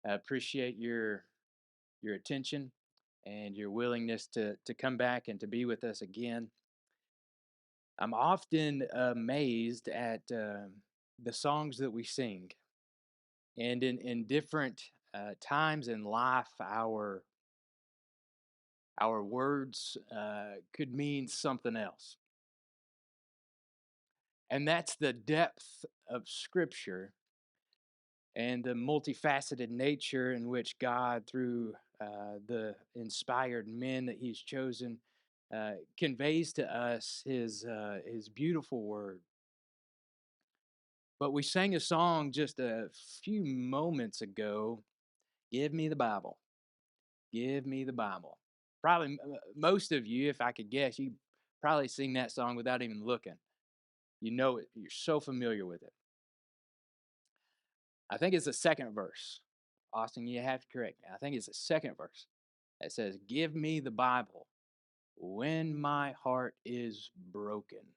I appreciate your attention and your willingness to come back and to be with us again. I'm often amazed at the songs that we sing, and in different times in life, our words could mean something else, and that's the depth of Scripture and the multifaceted nature in which God, through the inspired men that He's chosen, conveys to us His beautiful word. But we sang a song just a few moments ago. Give me the Bible. Give me the Bible. Probably most of you, if I could guess, you probably sing that song without even looking. You know it. You're so familiar with it. I think it's the second verse. Austin, you have to correct me. I think it's the second verse that says, "Give me the Bible when my heart is broken."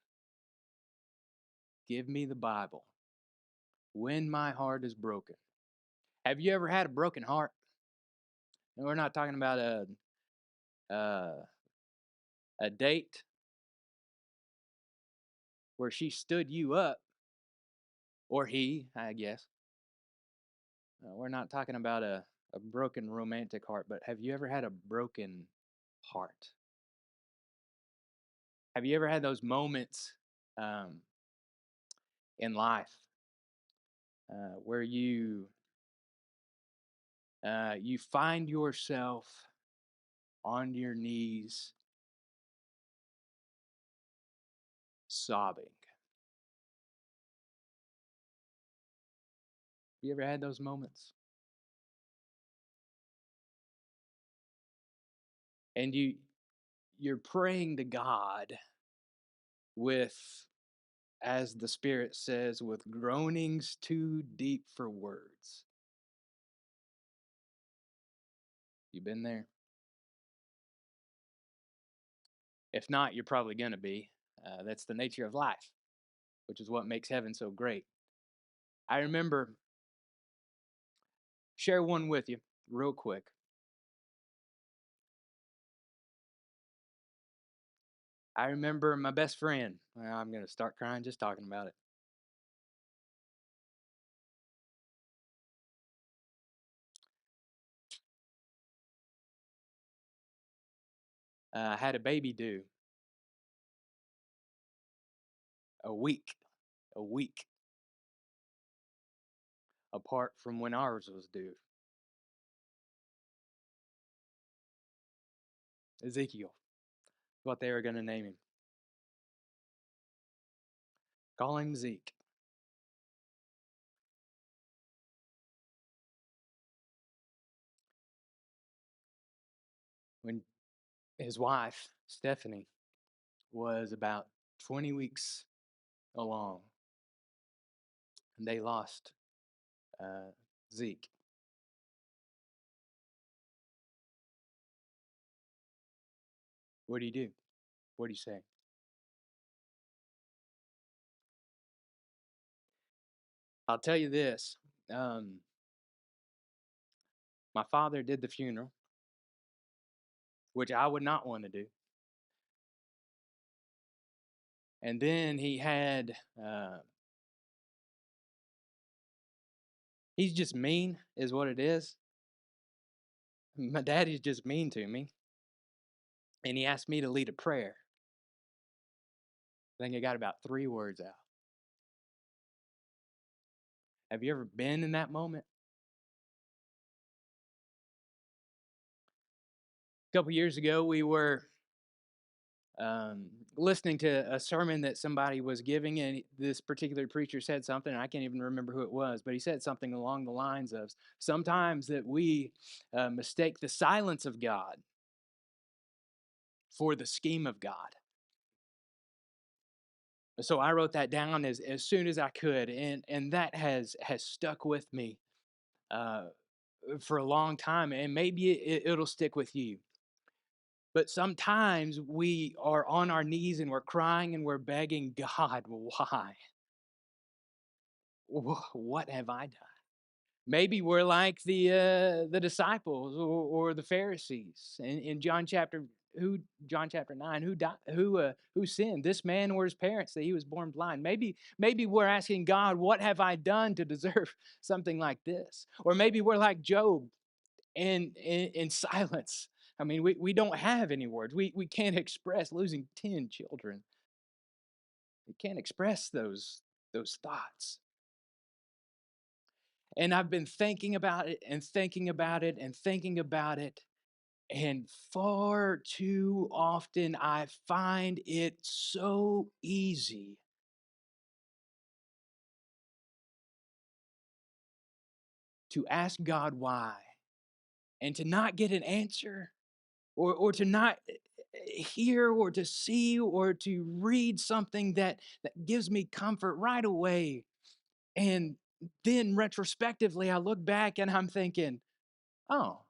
Give me the Bible when my heart is broken. Have you ever had a broken heart? And we're not talking about uh, a date where she stood you up, or he, I guess. We're not talking about a broken romantic heart, but have you ever had a broken heart? Have you ever had those moments um, in life where you find yourself on your knees sobbing? You ever had those moments? And you're praying to God with, as the Spirit says, with groanings too deep for words. You been there? If not, you're probably gonna be. That's the nature of life, which is what makes heaven so great. I remember share one with you real quick. I remember my best friend. Well, I'm gonna start crying just talking about it. I had a baby due a week, a week apart from when ours was due. Ezekiel, what they were gonna name him. Call him Zeke. When his wife, Stephanie, was about 20 weeks along, and they lost uh, Zeke. What do you do? What do you say? I'll tell you this. Um, my father did the funeral, which I would not want to do. And then he had, he's just mean, is what it is. My daddy's just mean to me. And he asked me to lead a prayer. I think I got about 3 words out. Have you ever been in that moment? A couple years ago, we were listening to a sermon that somebody was giving, and this particular preacher said something. And I can't even remember who it was, but he said something along the lines of sometimes that we mistake the silence of God for the scheme of God. So I wrote that down as soon as I could, and that has stuck with me uh, for a long time, and maybe it'll stick with you. But sometimes we are on our knees and we're crying and we're begging God, why? What have I done? Maybe we're like the disciples or the Pharisees in John chapter 9, who sinned, this man or his parents, that he was born blind. Maybe we're asking God, what have I done to deserve something like this? Or maybe we're like Job in silence. I mean, we don't have any words. We can't express losing 10 children. We can't express those thoughts. And I've been thinking about it and thinking about it and thinking about it. And far too often, I find it so easy to ask God why and to not get an answer, or to not hear or to see or to read something that gives me comfort right away. And then retrospectively, I look back and I'm thinking, oh,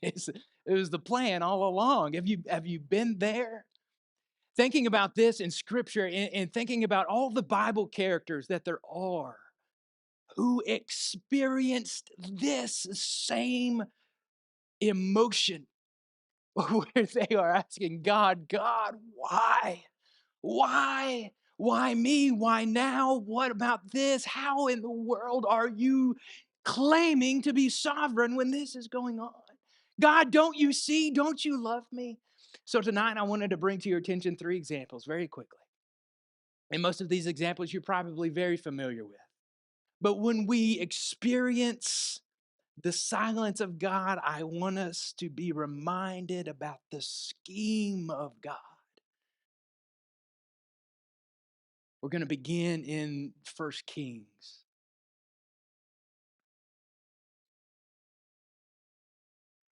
It's, it was the plan all along. Have you been there? Thinking about this in scripture, and thinking about all the Bible characters that there are who experienced this same emotion where they are asking God, God, why? Why? Why me? Why now? What about this? How in the world are you claiming to be sovereign when this is going on? God, don't you see? Don't you love me? So tonight I wanted to bring to your attention three examples very quickly. And most of these examples you're probably very familiar with. But when we experience the silence of God, I want us to be reminded about the scheme of God. We're going to begin in First Kings.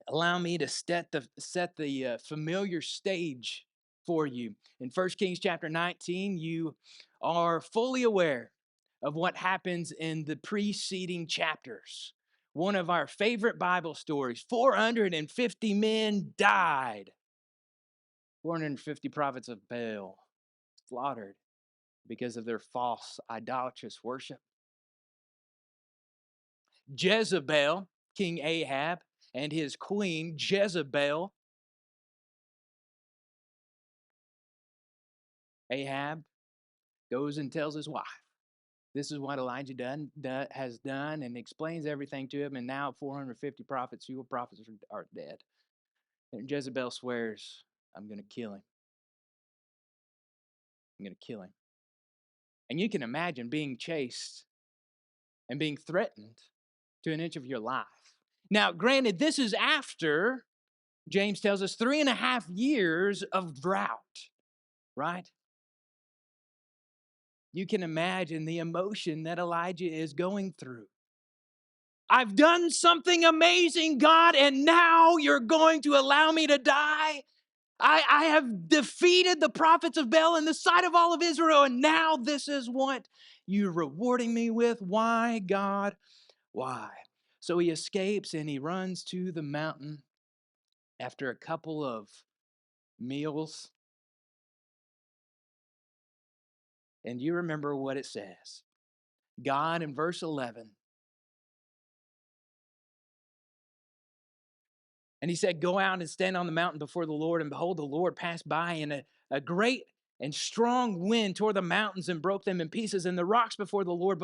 Allow me to set the familiar stage for you. In First Kings chapter 19, you are fully aware of what happens in the preceding chapters. One of our favorite Bible stories, 450 men died. 450 prophets of Baal slaughtered because of their false idolatrous worship. Jezebel, King Ahab, and his queen Jezebel. Ahab goes and tells his wife, this is what Elijah has done, and explains everything to him. And now 450 prophets, fewer prophets are dead. And Jezebel swears, I'm going to kill him. I'm going to kill him. And you can imagine being chased and being threatened to an inch of your life. Now, granted, this is after, James tells us, 3.5 years of drought, right? You can imagine the emotion that Elijah is going through. I've done something amazing, God, and now you're going to allow me to die? I have defeated the prophets of Baal in the sight of all of Israel, and now this is what you're rewarding me with. Why, God? Why? So he escapes and he runs to the mountain after a couple of meals. And you remember what it says. God, in verse 11, and he said, go out and stand on the mountain before the Lord. And behold, the Lord passed by, and a great and strong wind tore the mountains and broke them in pieces, and the rocks before the Lord.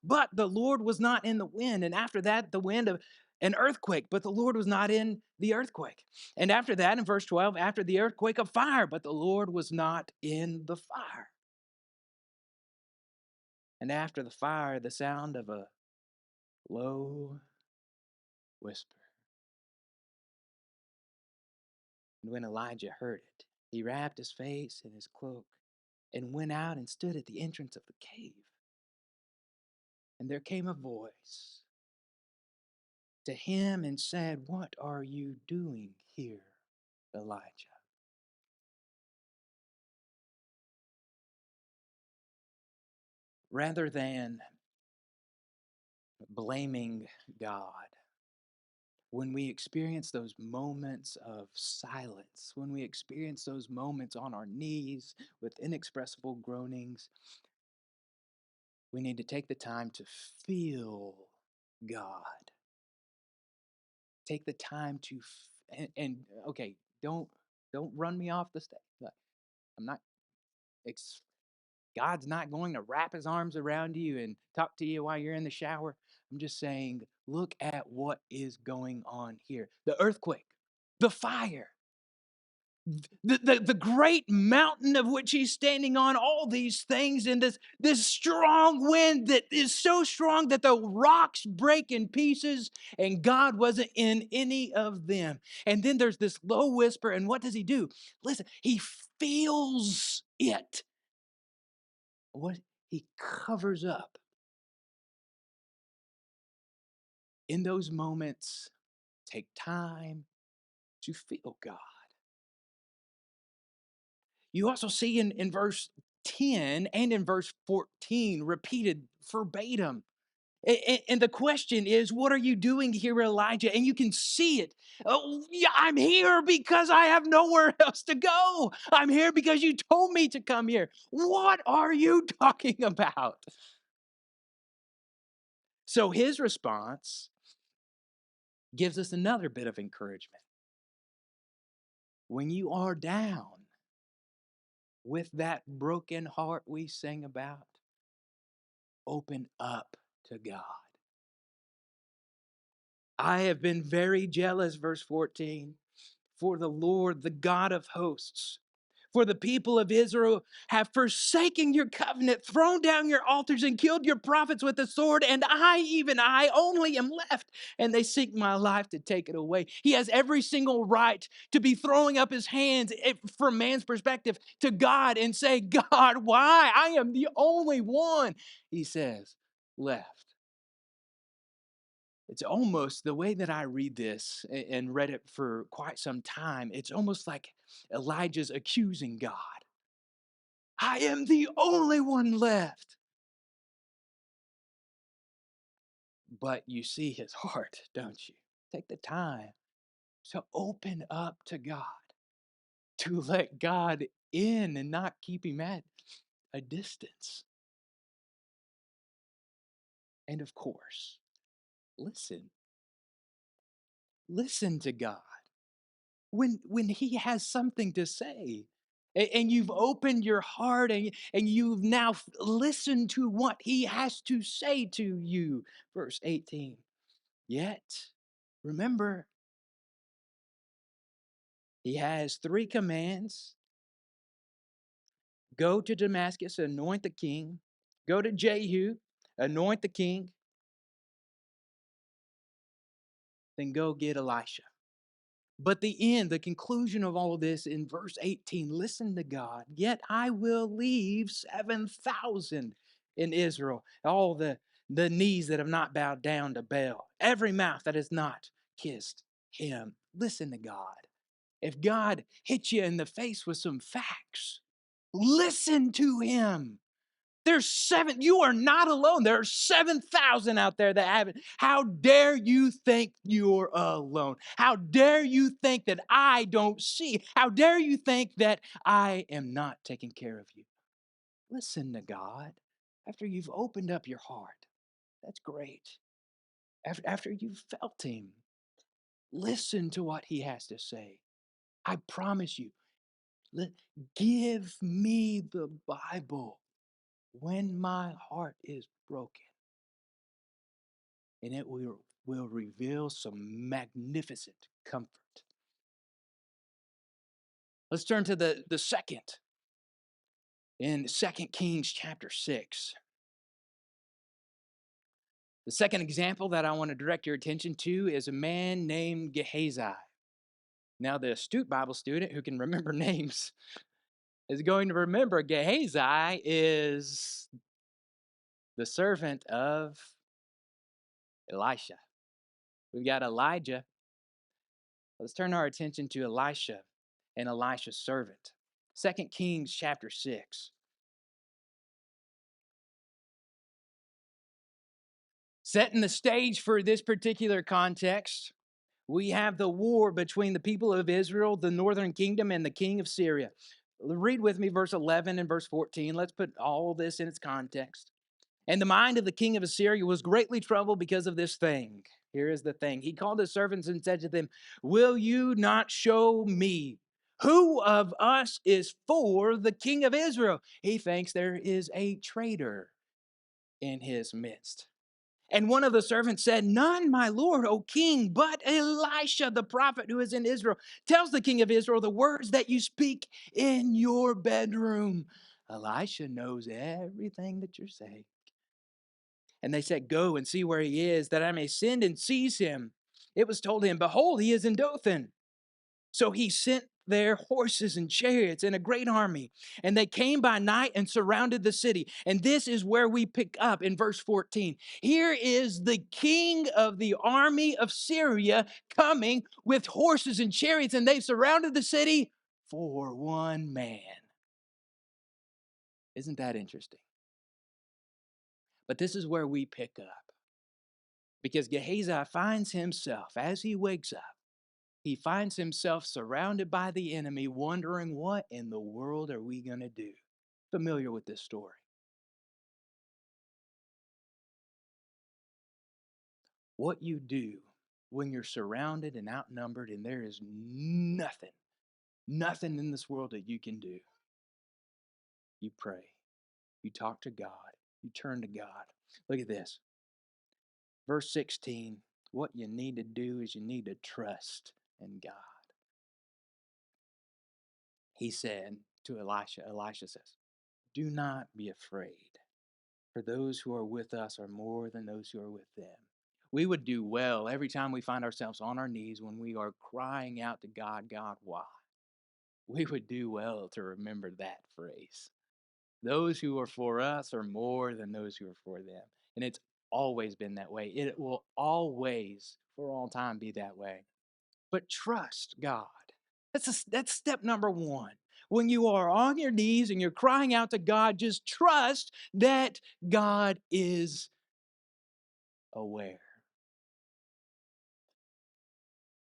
But the Lord was not in the wind. And after that, the wind of an earthquake, but the Lord was not in the earthquake. And after that, in verse 12, after the earthquake, a fire, but the Lord was not in the fire. And after the fire, the sound of a low whisper. And when Elijah heard it, he wrapped his face in his cloak and went out and stood at the entrance of the cave. And there came a voice to him and said, what are you doing here, Elijah? Rather than blaming God, when we experience those moments of silence, when we experience those moments on our knees with inexpressible groanings, we need to take the time to feel God. Take the time to and okay, don't run me off the stage. Like, I'm not ex- God's not going to wrap his arms around you and talk to you while you're in the shower. I'm just saying, look at what is going on here. The earthquake, the fire, the great mountain of which he's standing on, all these things, and this strong wind that is so strong that the rocks break in pieces, and God wasn't in any of them. And then there's this low whisper, and what does he do? Listen, he feels it. What he covers up in those moments. Take time to feel God. You also see in verse 10 and in verse 14 repeated verbatim. And the question is, what are you doing here, Elijah? And you can see it. Oh, yeah, I'm here because I have nowhere else to go. I'm here because you told me to come here. What are you talking about? So his response gives us another bit of encouragement. When you are down with that broken heart we sing about, open up to God. I have been very jealous, verse 14, for the Lord, the God of hosts. For the people of Israel have forsaken your covenant, thrown down your altars, and killed your prophets with the sword. And I, even I, only am left. And they seek my life to take it away. He has every single right to be throwing up his hands from man's perspective to God and say, God, why? I am the only one, he says, left. It's almost the way that I read this and read it for quite some time. It's almost like Elijah's accusing God. I am the only one left. But you see his heart, don't you? Take the time to open up to God, to let God in and not keep him at a distance. And of course, listen. Listen to God. When he has something to say, and you've opened your heart, and you've now listened to what he has to say to you. Verse 18. Yet, remember, he has three commands: go to Damascus, anoint the king; go to Jehu, anoint the king; then go get Elisha. But the end, the conclusion of all of this in verse 18, listen to God. Yet I will leave 7,000 in Israel, all the knees that have not bowed down to Baal, every mouth that has not kissed him. Listen to God. If God hits you in the face with some facts, listen to him. There's seven, you are not alone. There are 7,000 out there that haven't. How dare you think you're alone? How dare you think that I don't see? How dare you think that I am not taking care of you? Listen to God after you've opened up your heart. That's great. After you've felt him, listen to what he has to say. I promise you, give me the Bible when my heart is broken, and it will reveal some magnificent comfort. Let's turn to the second in 2 Kings chapter 6. The second example that I want to direct your attention to is a man named Gehazi. Now, the astute Bible student who can remember names is going to remember Gehazi is the servant of Elisha. We've got Elijah. Let's turn our attention to Elisha and Elisha's servant. 2 Kings chapter 6. Setting the stage for this particular context, we have the war between the people of Israel, the northern kingdom, and the king of Syria. Read with me verse 11 and verse 14. Let's put all this in its context. And the mind of the king of Assyria was greatly troubled because of this thing. Here is the thing. He called his servants and said to them, will you not show me who of us is for the king of Israel? He thinks there is a traitor in his midst. And one of the servants said, none, my lord, O king, but Elisha, the prophet who is in Israel, tells the king of Israel the words that you speak in your bedroom. Elisha knows everything that you're saying. And they said, go and see where he is, that I may send and seize him. It was told him, behold, he is in Dothan. So he sent their horses and chariots and a great army. And they came by night and surrounded the city. And this is where we pick up in verse 14. Here is the king of the army of Syria coming with horses and chariots, and they've surrounded the city for one man. Isn't that interesting? But this is where we pick up. Because Gehazi finds himself, as he wakes up, he finds himself surrounded by the enemy, wondering, what in the world are we going to do? Familiar with this story. What you do when you're surrounded and outnumbered and there is nothing in this world that you can do. You pray. You talk to God. You turn to God. Look at this. Verse 16. What you need to do is you need to trust in God. He said to Elisha says, do not be afraid, for those who are with us are more than those who are with them. We would do well every time we find ourselves on our knees when we are crying out to God, God, why? We would do well to remember that phrase. Those who are for us are more than those who are for them. And it's always been that way. It will always, for all time, be that way. But trust God. That's step number one. When you are on your knees and you're crying out to God, just trust that God is aware.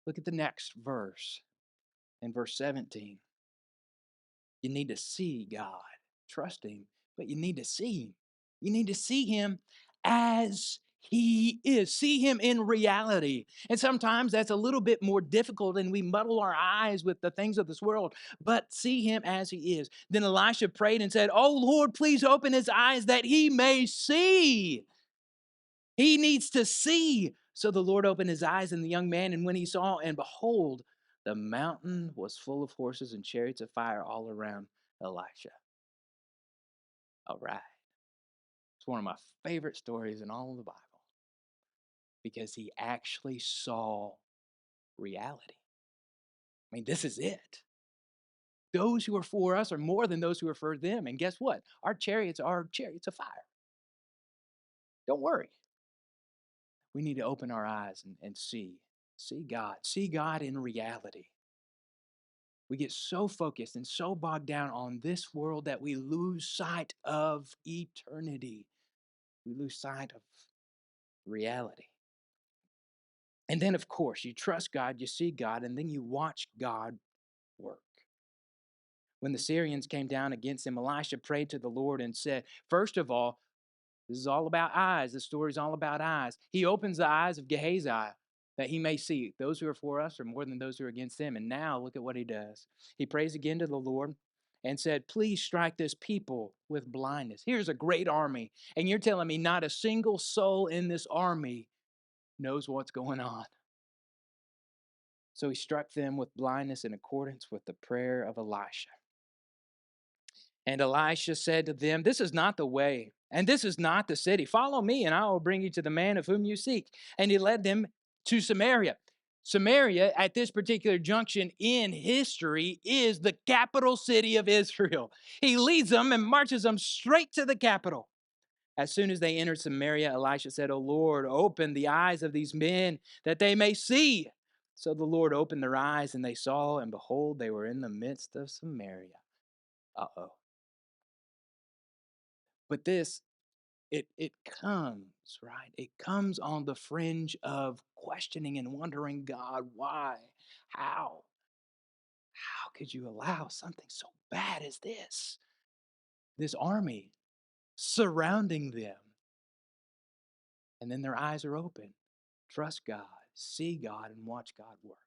Look at the next verse in verse 17. You need to see God, trust Him, but you need to see Him. You need to see Him as He is, see Him in reality. And sometimes that's a little bit more difficult and we muddle our eyes with the things of this world, but see Him as He is. Then Elisha prayed and said, oh Lord, please open his eyes that he may see. He needs to see. So the Lord opened his eyes, and the young man, and when he saw, and behold, the mountain was full of horses and chariots of fire all around Elisha. All right. It's one of my favorite stories in all of the Bible because he actually saw reality. I mean, this is it. Those who are for us are more than those who are for them. And guess what? Our chariots are chariots of fire. Don't worry. We need to open our eyes and see God, see God in reality. We get so focused and so bogged down on this world that we lose sight of eternity. We lose sight of reality. And then, of course, you trust God, you see God, and then you watch God work. When the Syrians came down against him, Elisha prayed to the Lord and said, first of all, this is all about eyes. This story is all about eyes. He opens the eyes of Gehazi that he may see. Those who are for us are more than those who are against him. And now look at what he does. He prays again to the Lord and said, please strike this people with blindness. Here's a great army. And you're telling me not a single soul in this army knows what's going on. So he struck them with blindness in accordance with the prayer of Elisha. And Elisha said to them, this is not the way, and this is not the city. Follow me, and I will bring you to the man of whom you seek. And he led them to Samaria. Samaria, at this particular junction in history, is the capital city of Israel. He leads them and marches them straight to the capital. As soon as they entered Samaria, Elisha said, O Lord, open the eyes of these men that they may see. So the Lord opened their eyes, and they saw, and behold, they were in the midst of Samaria. Uh-oh. But this, it comes, right? It comes on the fringe of questioning and wondering, God, why? How? How could you allow something so bad as this? This army surrounding them. And then their eyes are open. Trust God, see God, and watch God work.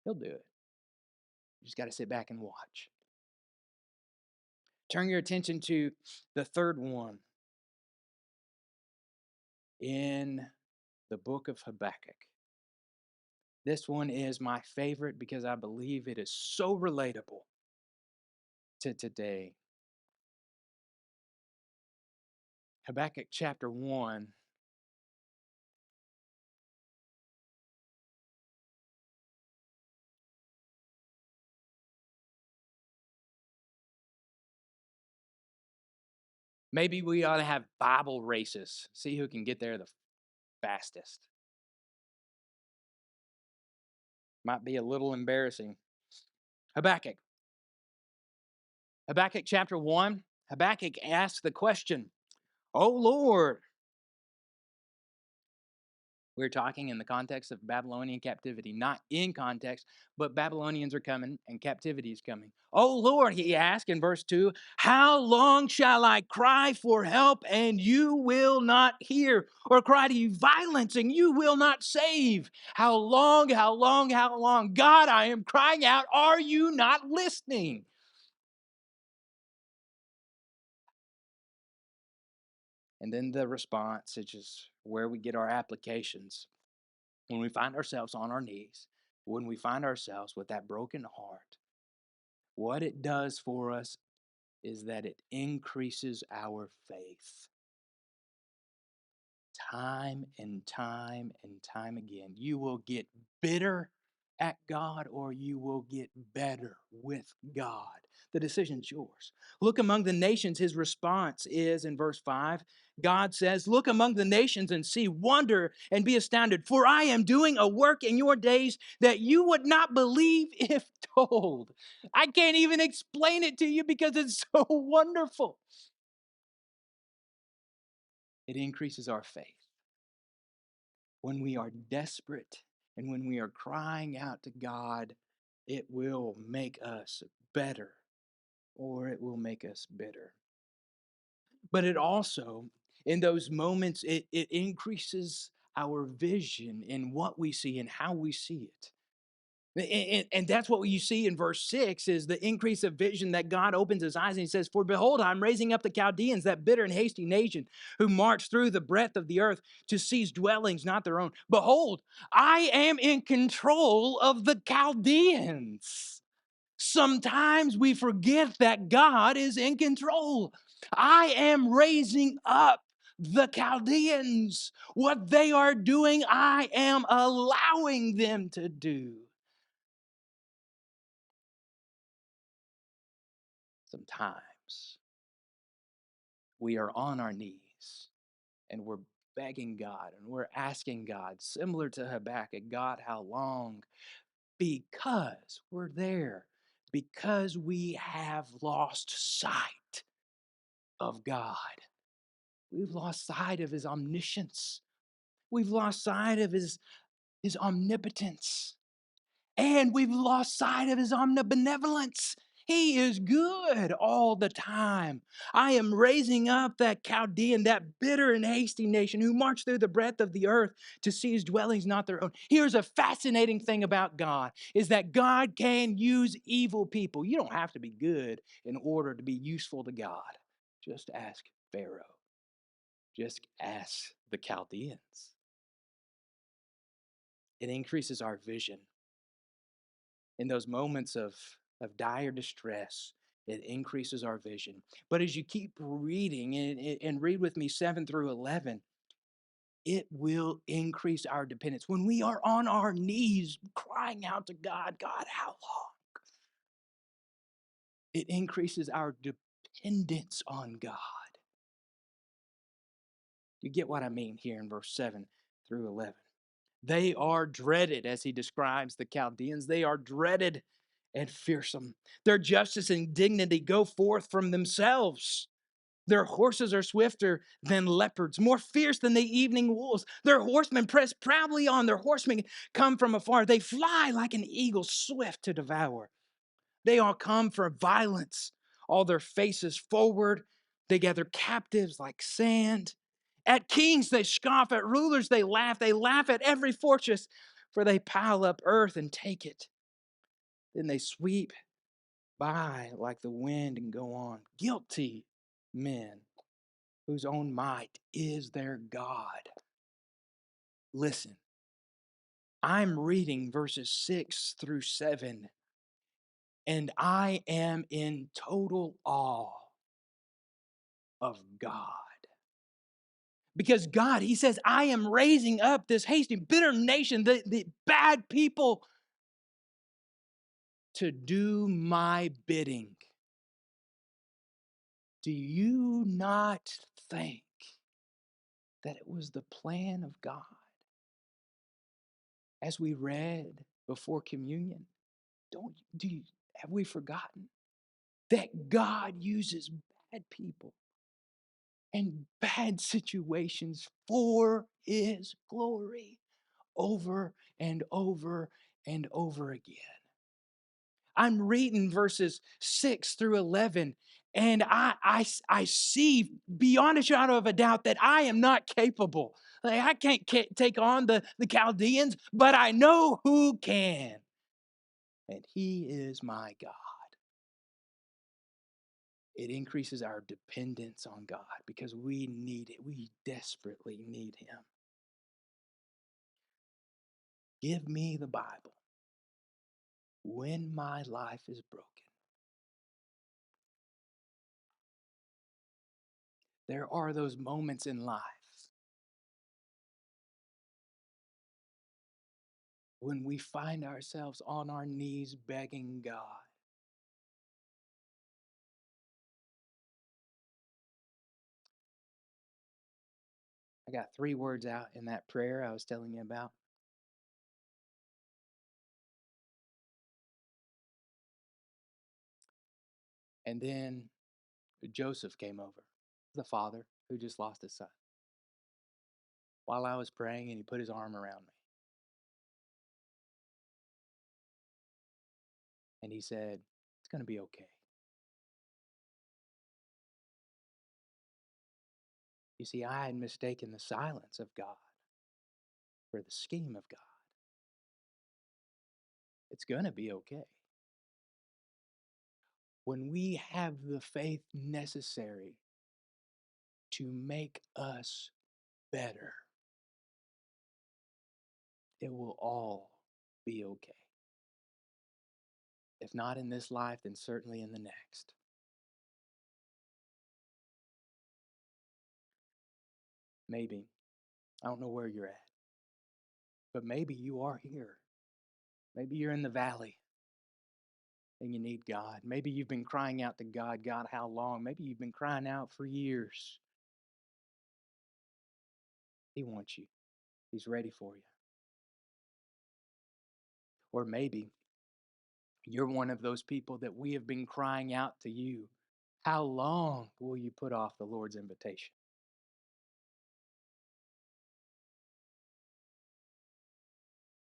He'll do it. You just got to sit back and watch. Turn your attention to the third one in the book of Habakkuk. This one is my favorite because I believe it is so relatable to today. Habakkuk chapter 1. Maybe we ought to have Bible races, see who can get there the fastest. Might be a little embarrassing. Habakkuk. Habakkuk chapter 1. Habakkuk asks the question, "Oh Lord." We're talking in the context of Babylonian captivity, not in context, but Babylonians are coming and captivity is coming. "Oh Lord," he asked in verse 2, "how long shall I cry for help and you will not hear? Or cry to you violence and you will not save? How long, how long, how long? God, I am crying out. Are you not listening?" And then the response, which is where we get our applications. When we find ourselves on our knees, when we find ourselves with that broken heart, what it does for us is that it increases our faith. Time and time and time again, you will get bitter at God or you will get better with God. The decision's yours. Look among the nations, his response is in verse 5. God says, "Look among the nations and see, wonder and be astounded, for I am doing a work in your days that you would not believe if told." I can't even explain it to you because it's so wonderful. It increases our faith. When we are desperate and when we are crying out to God, it will make us better or it will make us bitter. But it also, in those moments, it increases our vision in what we see and how we see it. And that's what you see in verse 6 is the increase of vision that God opens his eyes and he says, "For behold, I'm raising up the Chaldeans, that bitter and hasty nation who march through the breadth of the earth to seize dwellings not their own. Behold, I am in control of the Chaldeans." Sometimes we forget that God is in control. I am raising up the Chaldeans. What they are doing, I am allowing them to do. Sometimes we are on our knees and we're begging God and we're asking God, similar to Habakkuk, "God, how long?" Because we're there, because we have lost sight of God. We've lost sight of his omniscience. We've lost sight of his omnipotence. And we've lost sight of his omnibenevolence. He is good all the time. I am raising up that Chaldean, that bitter and hasty nation who marched through the breadth of the earth to seize dwellings not their own. Here's a fascinating thing about God is that God can use evil people. You don't have to be good in order to be useful to God. Just ask Pharaoh. Just ask the Chaldeans. It increases our vision in those moments of dire distress. It increases our vision. But as you keep reading and read with me 7 through 11, it will increase our dependence. When we are on our knees crying out to God, "God, how long?" It increases our dependence on God. You get what I mean here in verse 7 through 11. They are dreaded, as he describes the Chaldeans. They are dreaded and fearsome. Their justice and dignity go forth from themselves. Their horses are swifter than leopards, more fierce than the evening wolves. Their horsemen press proudly on. Their horsemen come from afar. They fly like an eagle, swift to devour. They all come for violence, all their faces forward. They gather captives like sand. At kings they scoff, at rulers they laugh at every fortress, for they pile up earth and take it. Then they sweep by like the wind and go on. Guilty men whose own might is their God. Listen, I'm reading verses 6 through 7, and I am in total awe of God. Because God, He says, I am raising up this hasty, bitter nation, the bad people, to do my bidding. Do you not think that it was the plan of God? As we read before communion, have we forgotten that God uses bad people and bad situations for His glory over and over and over again? I'm reading verses 6 through 11, and I see beyond a shadow of a doubt that I am not capable. Like, I can't take on the Chaldeans, but I know who can, and He is my God. It increases our dependence on God because we need it. We desperately need Him. Give me the Bible when my life is broken. There are those moments in life when we find ourselves on our knees begging God. I got 3 words out in that prayer I was telling you about. And then Joseph came over, the father who just lost his son, while I was praying, and he put his arm around me. And he said, it's going to be okay. You see, I had mistaken the silence of God for the scheme of God. It's going to be okay. When we have the faith necessary to make us better, it will all be okay. If not in this life, then certainly in the next. Maybe, I don't know where you're at, but maybe you are here. Maybe you're in the valley and you need God. Maybe you've been crying out to God, God, how long? Maybe you've been crying out for years. He wants you. He's ready for you. Or maybe you're one of those people that we have been crying out to you. How long will you put off the Lord's invitation?